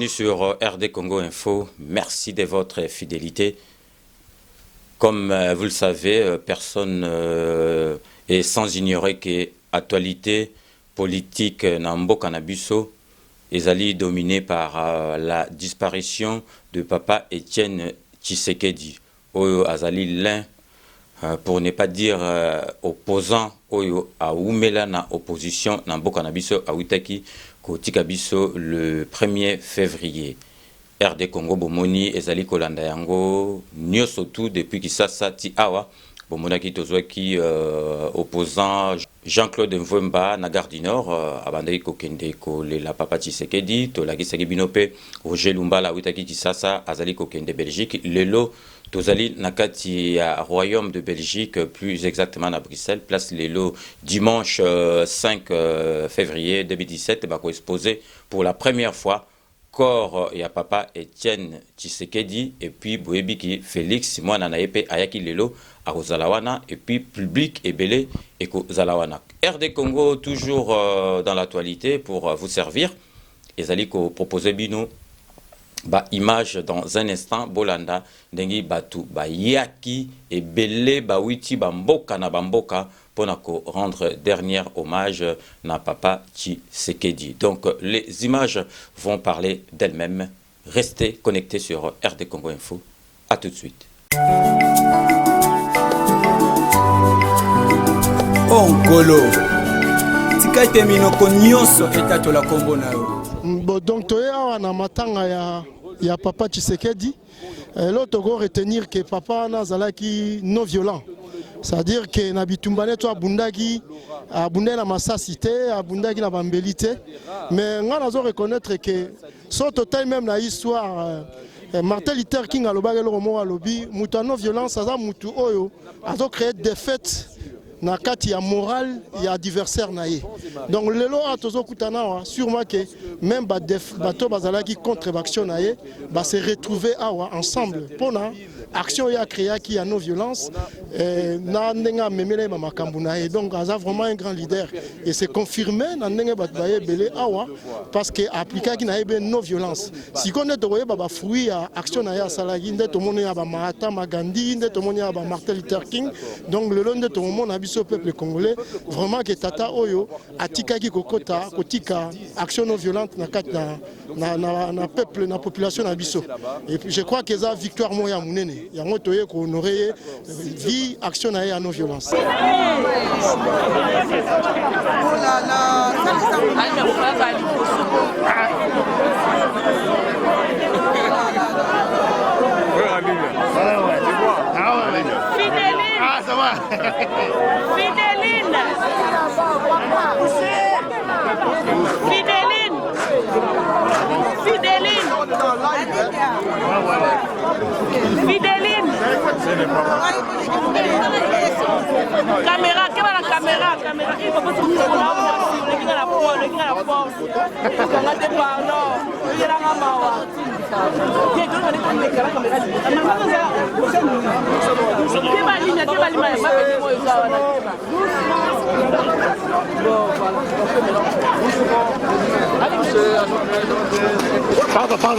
bienvenue sur RD Congo Info. Merci de votre fidélité. Comme vous le savez, personne est sans ignorer que l'actualité politique Nambo Kanabiso est dominée par la disparition de Papa Étienne Tshisekedi. Oyo Azali l'un, pour ne pas dire opposant, Oyo a Oumela na opposition Nambo Kanabiso a Outaki Kotika Biso le 1er février. RD Congo Bomoni ezali kolanda yango nyoso tout depuis Kisasa ti awa bomona ki tozwaki opposant Jean-Claude Mvemba na Gare du Nord abandaki kokende kolela Papa Tshisekedi tolakisaki binope Roger Lumbala witaki Kisasa azali kokende Belgique lelo tozali nakati ya Royaume de Belgique plus exactement à Bruxelles place lelo dimanche 5 février 2017 bako exposé pour la première fois corps ya Papa Étienne Tshisekedi et puis Boyebiki Félix Mwana Naepe Ayaki Lelo à Zalawana et puis public et belé et Zalawana. RD Congo toujours dans l'actualité pour vous servir. Ezali ko proposer bino ba image dans un instant Bolanda dengi batu ba yaki et belé ba witi bamboka na bamboka pour rendre dernier hommage na Papa Tshisekedi. Donc les images vont parler d'elles-mêmes. Restez connectés sur RD Congo Info. À tout de suite. Onkolo tikaite minoko nyonso etatola kombo na yo. Donc toya na matanga ya Papa Tshisekedi. Là tu dois retenir que Papa nazalaki non violent. C'est-à-dire que na bitumbane to abundaki abundé na massacité abundaki na bambelité mais on a reconnaître que son total même la histoire Martin Luther King a lobaki le mot alobi mutu non violence aza mutu oyo azo créer des fêtes na kati ya moral ya adversaire na ye. Donc lelo atozo kutana sûrement que même bato bazalaki contre l'action na ye ba se retrouver awa ensemble pona action ya créa qui a non violence na ndenga memele ma makambu na ye. Donc aza vraiment un grand leader et c'est confirmé na ndenga bato ba belé awa parce que appliquer qui na ye non violence. Si connaît to ye ba fruit ya action na ya salagi nde to moni ya ba Mahatma Gandhi nde to moni ya ba Martin Luther King. Donc le long de to moni au peuple congolais vraiment que tata oyo atikaki kokota kotika action non violente na peuple na population na biso et puis je crois que ça victoire moya munene yango toye ko honorer vie action na ya non violence. Fideline. Fideline. Fideline. Fideline. Caméra, caméra. Il faut pas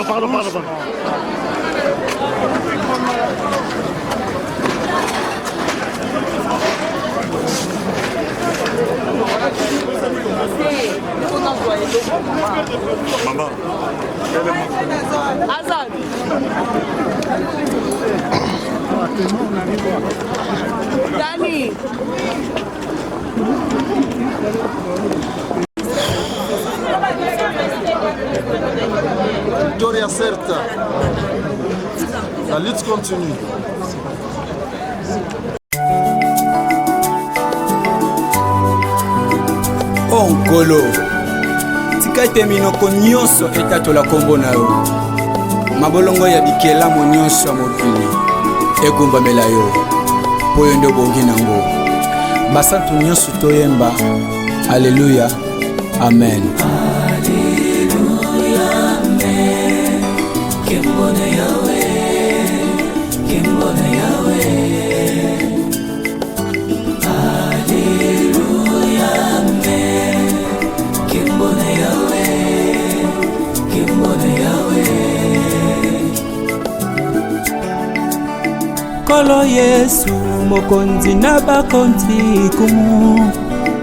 Pardon. Maman. Azad. Dani. Victoria certa. La lutte continue. Onkolo tikaite minoko nyonso etatola kombo na yo mabolongo ya bikelamu nyonso ya mokili ekumbamela yo po yo nde obongi nango basantu nyonso toyemba alleluya amen. Alleluya amen. Kembona yawe Kimbona yawe solo Yesu mokonzi na bakonzi kumu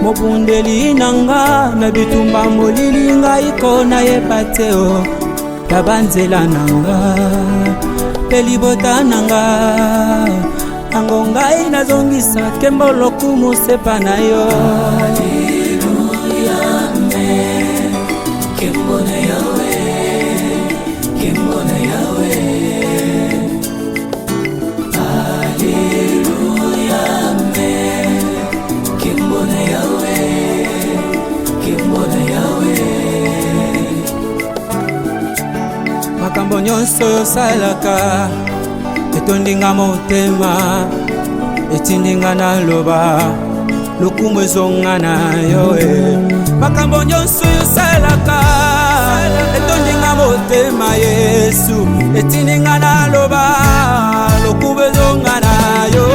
mobundeli nanga na bitumba molili ngai kona yepateo tabanzela nanga pelibota nanga ango ngai nazongisa kembolo kumusepa na yo. Haleluya amen kembona yawe kembona yawe. Haleluya amen kembona yawe kembona yawe. Makambo nyonso yosalaka etondinga motema etindinga na loba lokumu ezonga na yo. Makambo nyonso yosalaka etondinga motema Yesu etindinga na loba lokumu ezonga na yo.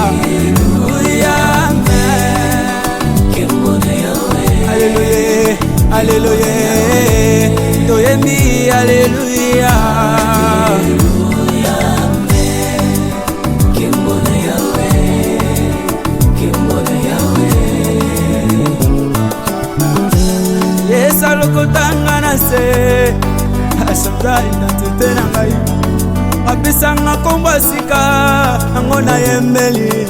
Haleluya amen kembona yawe. Haleluya haleluya toyembi haleluya. Salokotanga na se asabdai na tete na ngai apisanga kombo sika ango na yembeli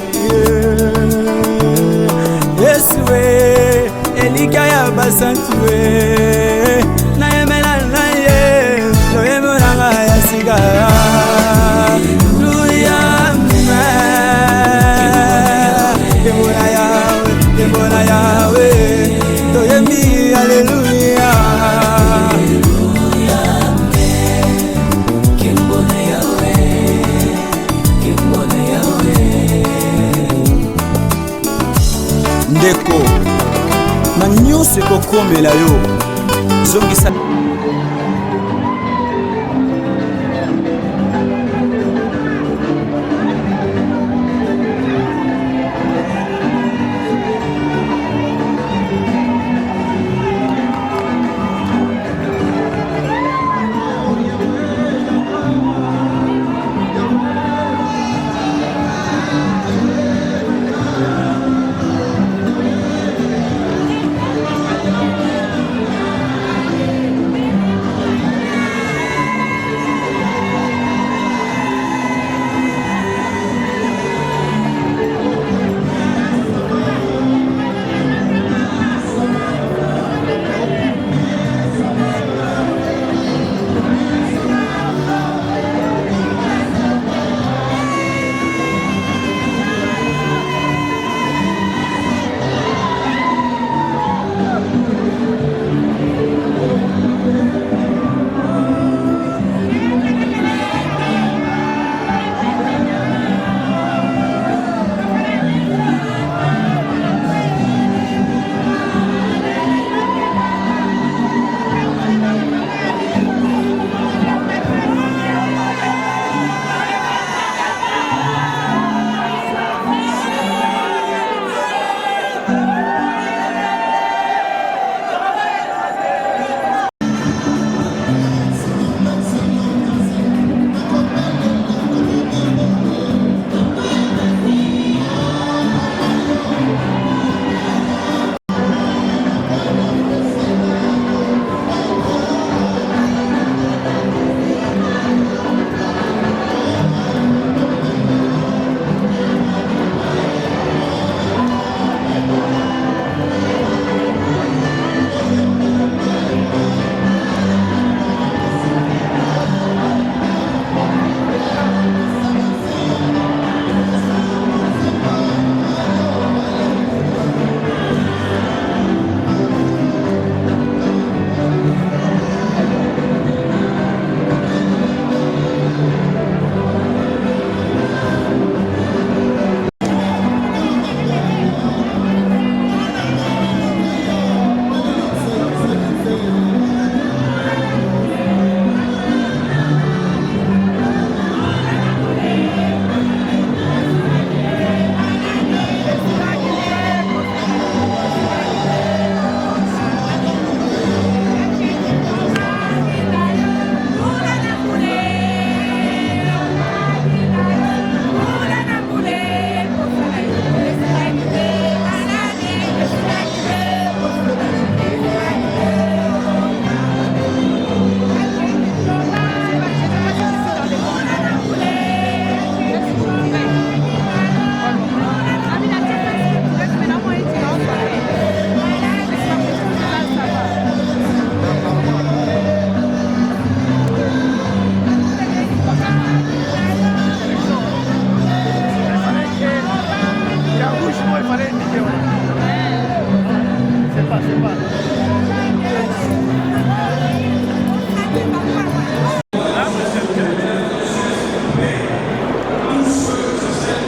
Yesu we elika ya basantu we na yemela na ye no yemona ya sika. Haleluya kembona yawe kembona yawe toyembi haleluya. Ndeko na nyonso ekokomela yo zongisa.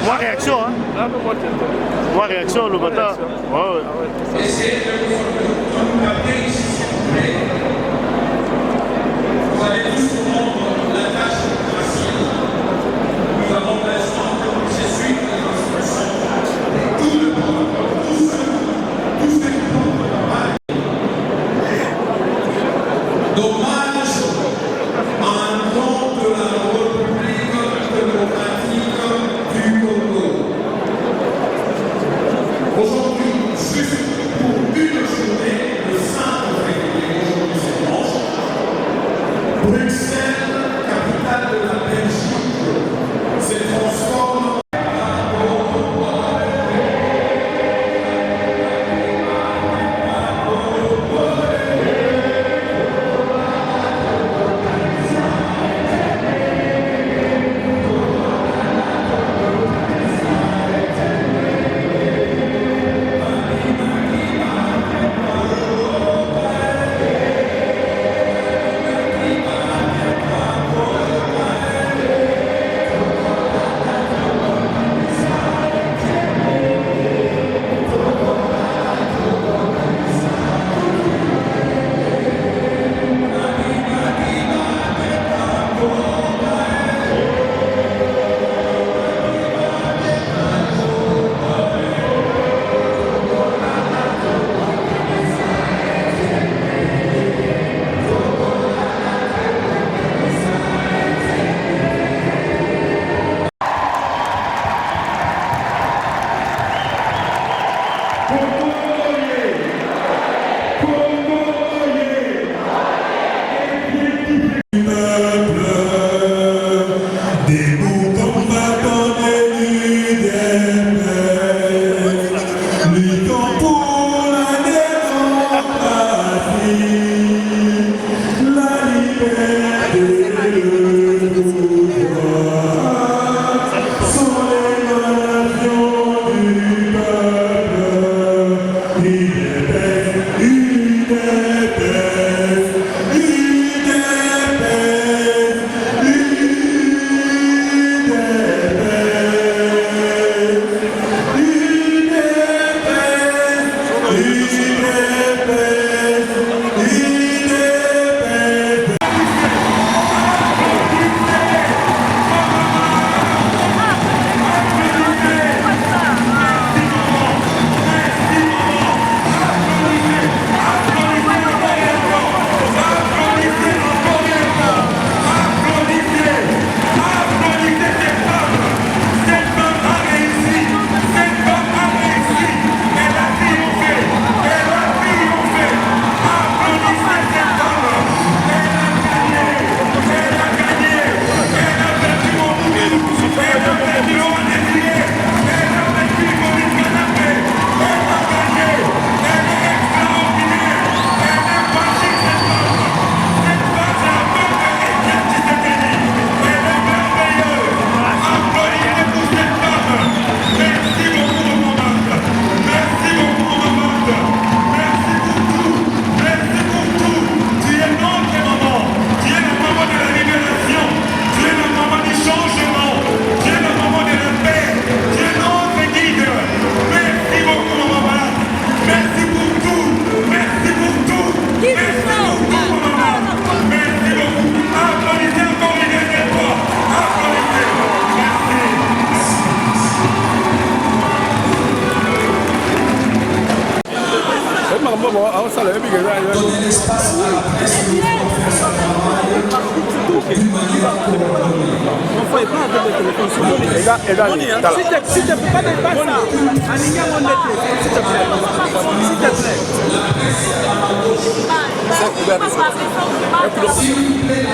Moi réaction, hein. Moi réaction, le bâtard. Ouais, ouais. Vous allez tous comprendre la tâche facile. Nous avons l'instant, je suis les instructions. Tout le monde, tous ceux qui font le travail. Dommage en nom de la République démocratique du Congo. Aujourd'hui, juste pour une journée, le 5 février, aujourd'hui c'est dimanche, Bruxelles, capitale de la Belgique, se transforme donner l'espace à la presse de faire son travail d'une manière coordonnée. Si tu ne peux pas dépasser ça, Aninga Mondete, s'il te plaît. S'il te plaît. S'il vous plaît,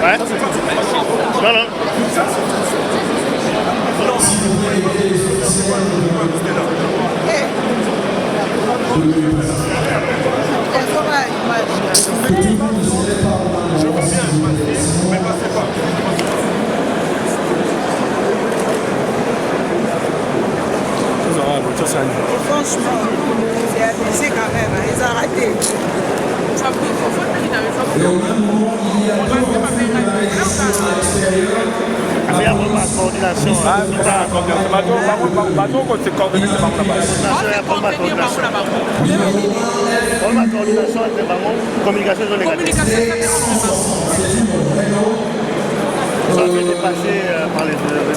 Ouais. Non, non. s'il vous plaît, les officiels de franchement, c'est abusé quand même, ils ont raté. Il y a vraiment la coordination. Communication sur les ça a été dépassé par les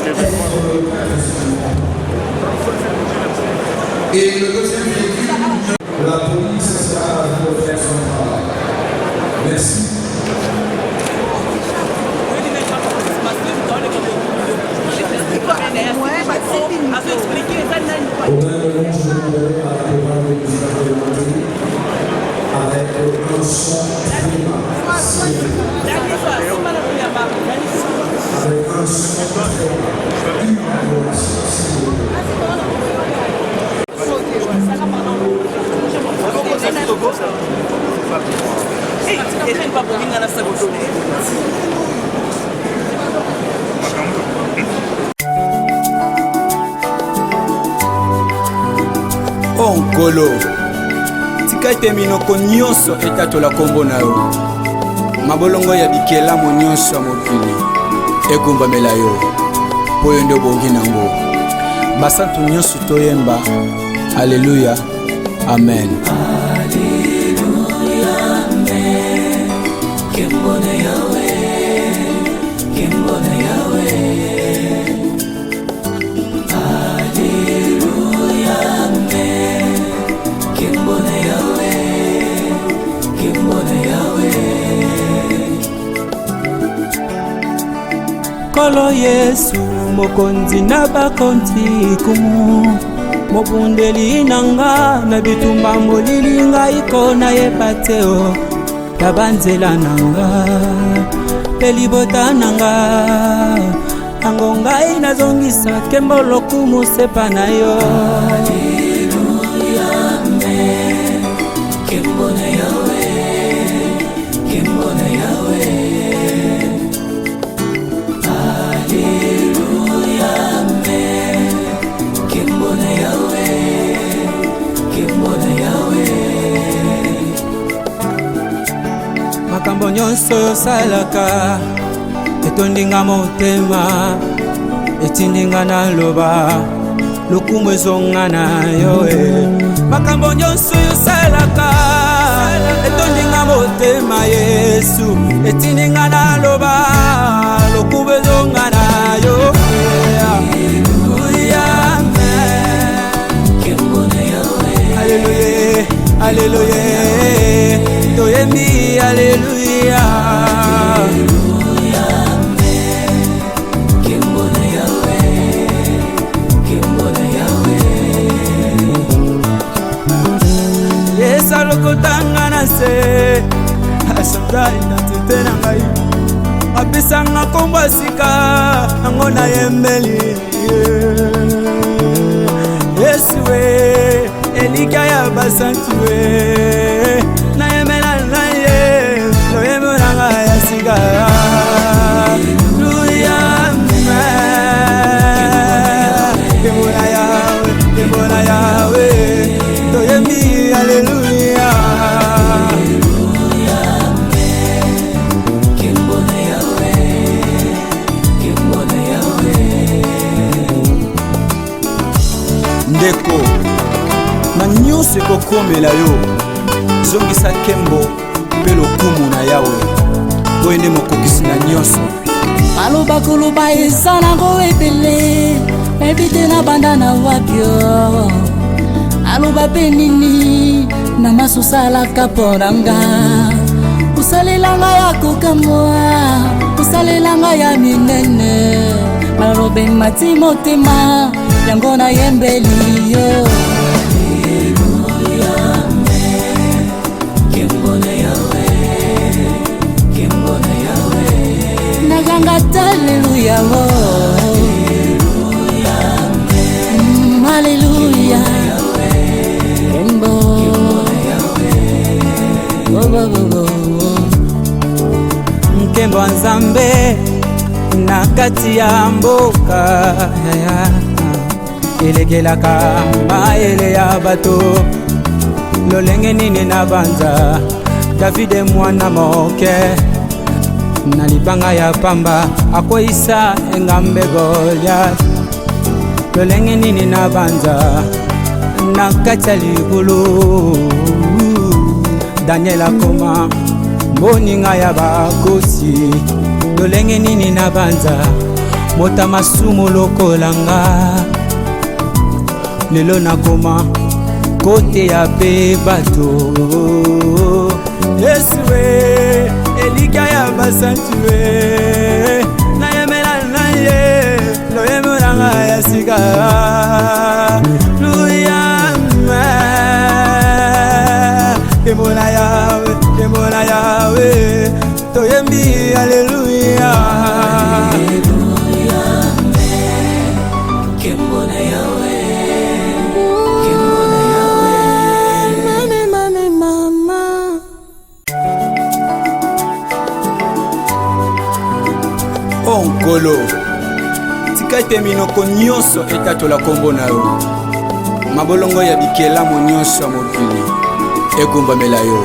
événements. Et le deuxième véhicule, la police sera pour faire son travail. Merci. Avec un son Onkolo tika ete minoko nyonso etatola kombo na yo mabolongo ya bikelamu nyonso ya mokili ekumbamela yo mpo oyo nde obongi nango basantu nyonso toyemba aleluya amen. Aleluya, amen. Kembona yawe, kembona yawe. Aleluya, amen. Kembona yawe, kembona yawe. Kolo Yesu mokonzi na bakonzi kumu mobundeli nanga na bitumba molili ngai kona yepateo tabanzela nanga pelibota nanga ango ngai nazongisa kembo lokumu sepa na yo. Aleluya, amen. Kembo na yawe, kembo na yawe. Aleluya, amen. Kembo na yawe, kembo na yawe. Makambo nyonso yosalaka etondinga motema etindinga na loba lokumu ezonga na yo. Makambo nyonso yosalaka etondinga motema Yesu etindinga na loba lokumu ezonga na yo. Alléluia, alléluia, toyembi, alléluia. Alléluia, amen. Kembona yawe, kembona yawe. Yesa lokotanga na se, asabdai na tete na ngai. Apisanga kombo sika, nango na yembeli. Yesu we. Elika ya basantuwe na yemela na ye lo yemuranga ya siga. Hallelujah, kemona yawe, kemona yawe to yemi. Hallelujah, kemona yawe, kemona yawe. Ndeko na nyonso ekokomela yo zongisa kembo mpe lokumu na yawe oyo nde mokokisi na nyonso. Maloba koloba eza nango ebele ebi te na banda na wapio aloba mpe nini na masusalaka mpo na nga kosalelanga ya kokamwa kosalelanga ya minene malobe mati motema yango na yembeli yo. Hallelujah, oh. Hallelujah, Kembo, Nkembo Nzambe na kati ya mboka elekelaka mayele ya bato lolenge nini na banza Davide mwana moke na libanga ya pamba akoisa engambe Goliath lolenge nini na banza na kati ya ligulu Daniel akoma mboninga ya bakosi lolenge nini na banza mota masumu lokolanga lelo nakoma kote ya pe bato Yesue elika ya basantue na yemela na ye loyemoranga ya sika luyame kemona yawe toyembi aleluya Onkolo tika ete minoko nyonso etatola kombo na yo mabolongo ya bikelamu nyonso ya mokili ekumbamela yo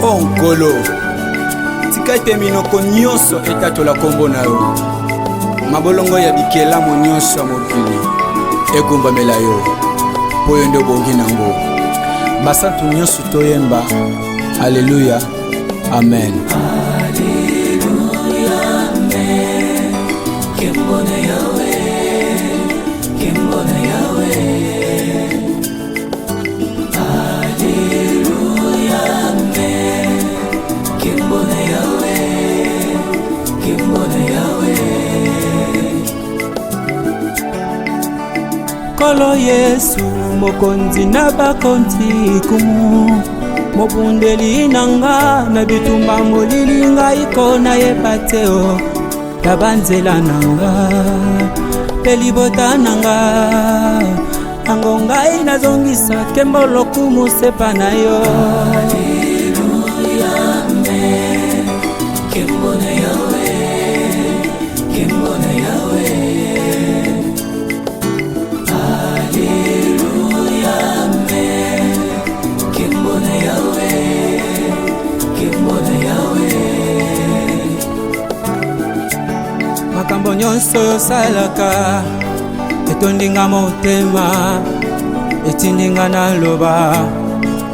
Onkolo tika ete minoko nyonso etatola kombo na yo mabolongo ya bikelamu nyonso ya mokili ekumbamela yo po yo nde obongi nango basantu nyonso toyemba aleluya amen aleluya amen kembona yawe kembona yawe Kolo Yesu mokonzi na bakonzi kumu mobundeli nanga na bitumba molilinga ikona yepateo tabanzela nanga pelibota nanga angonga inazongisa kembolo kumusepa na yo Hallelujah amen kembona yawe kembona yawe makambo nyonso yosalaka etondinga motema etindinga naloba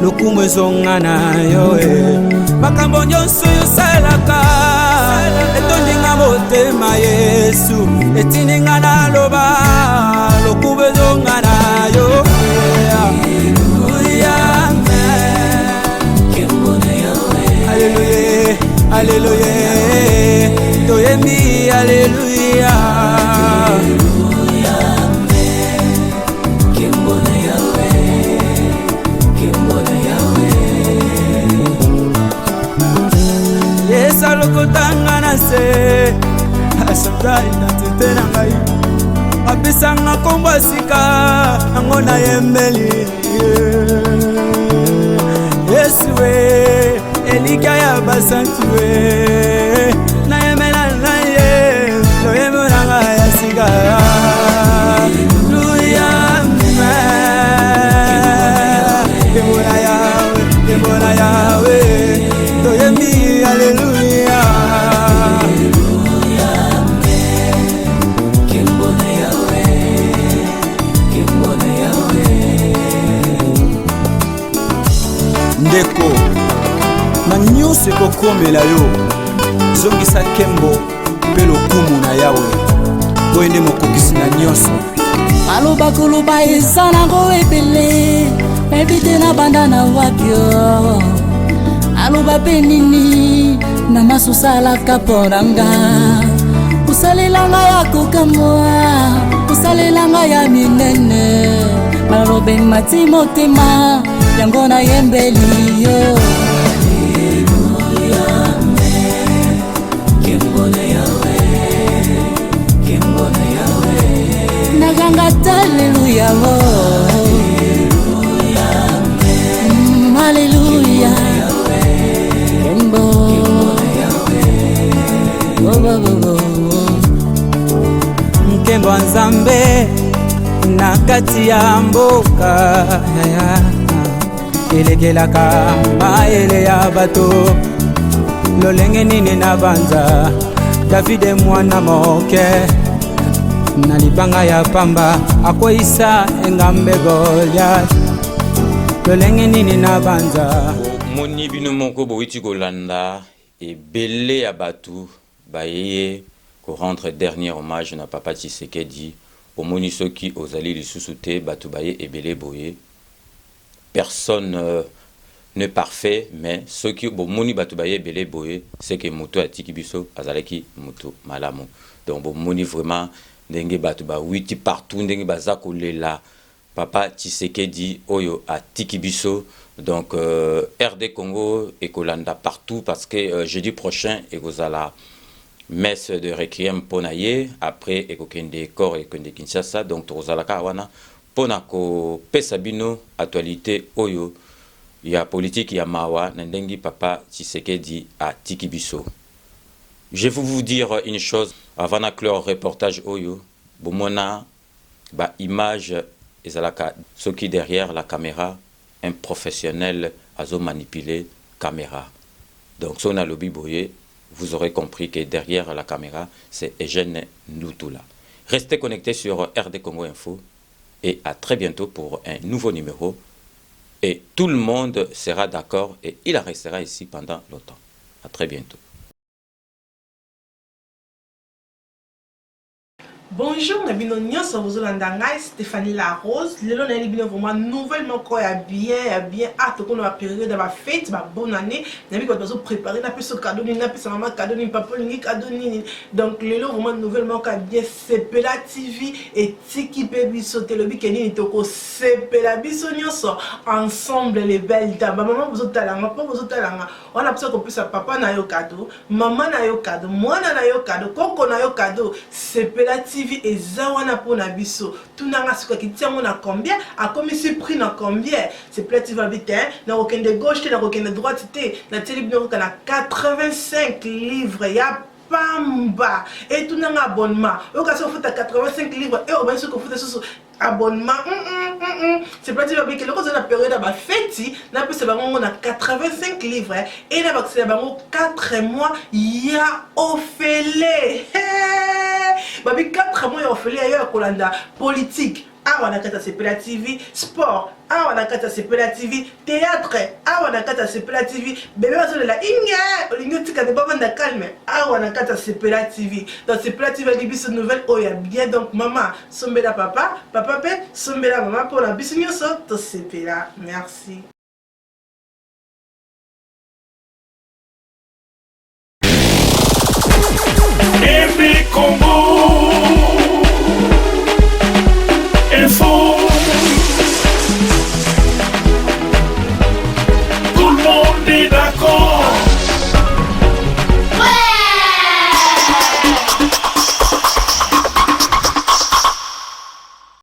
lokumu ezonga na yo makambo nyonso yosalaka etondinga motema Yesu etindinga naloba lokumu ezonga na yo Hallelujah, hallelujah, toyembi hallelujah. Hallelujah, amen. Kimbona yawe, kimbona yawe. alinga lokotanga na se asaza identité na ngai apisanga kombo sika nango na yembeli Yesue elika ya basantu na yemela na ye loyemo nanga ya sika Kemona yawe toyembi haleluya Kemona yawe ndeko na nyonso ekokomela yo zongisa kembo mpe lokumu na yawe boye nde mokokisi na nyonso maloba koloba eza nango ebele ebite na banda na wapio aloba mpe nini na masusalaka mpo na nga kosalelanga ya kokamwa kosalelanga ya minene malobe mati motema yango na yembeli yo naganga taleluya Hallelujah, Kembo, Mkembo nzambe na kati ya mboka elegelaka maele ya bato lolenge nini na banza Davide mwana moke na libanga ya pamba akoisa engambe Goliath lolenge nini na banza moni bino moko bowiti kolanda ebele ya batu baye ko rendre dernier hommage na papa Tshisekedi omoni soki ozali lisusu te batu baye ebele boye personne ne parfait mais soki bomoni batu baye ebele boye c'est que moto atiki biso azalaki moto malamu donc bomoni vraiment ndenge batu ba witi partout ndenge baza kolela papa Tshisekedi oyo atiki biso donc RD Congo et Kolanda partout parce que jeudi prochain ekozala messe de requiem ponaye après ekokende corps ekende Kinshasa donc tozalaka wana pona ko pesa bino actualité oyo ya politique ya mawa na ndengi papa Tshisekedi atiki biso. Je vais vous dire une chose avant de clore reportage oyo bomona ba image ezalaka ce qui derrière la caméra un professionnel a manipulé caméra. Donc son lobby boye vous aurez compris que derrière la caméra c'est Eugène Nutula. Restez connectés sur RD Congo Info et à très bientôt pour un nouveau numéro et tout le monde sera d'accord et il restera ici pendant longtemps. À très bientôt. Bonjour, Nabino Nyonso, vous êtes Stéphanie Larose. Lelo na libino vraiment nouvellement quoi bien hâte qu'on va période de ma fête, ma bonne année. Nabi quoi besoin préparer na plus cadeau ni na plus maman cadeau ni papa ni cadeau ni. Donc lelo vraiment nouvellement quoi bien Sepela TV et Tiki Baby sauter le bikini ni toko Sepela biso nyonso ensemble les belles dames. Maman vous talanga, papa vous talanga. On a besoin qu'on puisse papa na yo cadeau, maman na yo cadeau, mwana na yo cadeau, koko na yo cadeau. Sepela TV et zawana pour nabiso tout nanga suka qui tient mon à combien a commis ce prix na combien c'est plati va vite na aucun de gauche na aucun de droite na télévision na 85 livres ya pamba et tout nanga abonnement au cas où faut 85 livres et au moins ce qu'on fait sur abonnement c'est plati va que le cause de la période à fête na plus c'est on a 85 livres et là c'est 4 mois ya offélé babi 4 mois ya offélé ailleurs Kolanda politique awa na kata Sepela TV sport awa na kata Sepela TV théâtre awa na kata Sepela TV bébé bazo la inga olingotika de baba na calme awa na kata Sepela TV donc Sepela TV a biso nouvelle oya bien donc maman sombela papa papa pe sombela maman pour la biso nyonso to Sepela merci. RD Congo Info. Tout le monde est d'accord.